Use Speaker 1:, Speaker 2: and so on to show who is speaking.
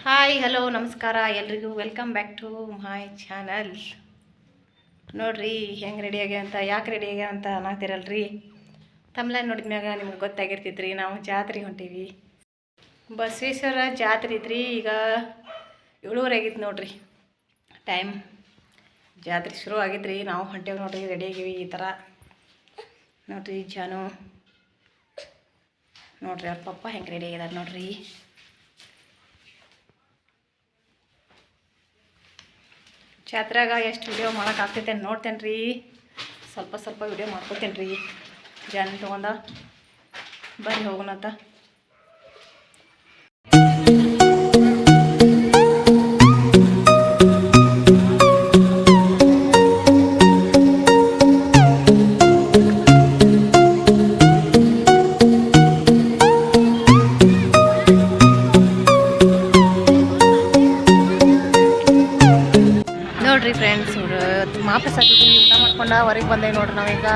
Speaker 1: Hi hello ನಮಸ್ಕಾರ ಎಲ್ರಿಗೂ welcome back to my channel. ನೋಡ್ರಿ ಹೆಂಗೆ ರೆಡಿ ಆಗ್ಯ ಅಂತ, ಯಾಕೆ ರೆಡಿ ಆಗ್ಯ ಅಂತ ಅನ್ನತ್ತಿರಲ್ರಿ. ತಮ್ಲೈನ್ ನೋಡಿದ ಮ್ಯಾಗ ನಿಮ್ಗೆ ಗೊತ್ತಾಗಿರ್ತೈತ್ರಿ. ನಾವು ಜಾತ್ರೆಗೆ ಹೊಂಟೀವಿ, ಬಸವೇಶ್ವರ ಜಾತ್ರೆ ಐತ್ರಿ. ಈಗ 7:30 ಆಗಿತ್ತು ನೋಡ್ರಿ ಟೈಮ್. ಜಾತ್ರೆ ಶುರು ಆಗಿದ್ರಿ, ನಾವು ಹೊಂಟೇವಿ ನೋಡ್ರಿ, ರೆಡಿ ಆಗೀವಿ. ಈ ಥರ ನೋಡ್ರಿ ಜಾನು ನೋಡ್ರಿ, ಅವ್ರ ಪಪ್ಪ ಹೆಂಗೆ ರೆಡಿ ಆಗಿದ್ದಾರೆ ನೋಡ್ರಿ. ಜಾತ್ರೆಗ ಎಷ್ಟು ವಿಡಿಯೋ ಮಾಡೋಕ್ಕಾಗ್ತೈತೆ ನೋಡ್ತೇನೆ ರೀ. ಸ್ವಲ್ಪ ವಿಡಿಯೋ ಮಾಡ್ಕೊತೇನೆ ರೀ. ಜಾನ್ ತೊಗೊಂಡ ಬರ್ರಿ ಹೋಗೋಣಂತ. ನೋಡ್ರಿ ಫ್ರೆಂಡ್ಸ್, ಮಹಾಪ್ರಸಾದ ಊಟ ಮಾಡ್ಕೊಂಡು ಹೊರಗೆ ಬಂದೇವಿ ನೋಡ್ರಿ ನಾವೀಗ.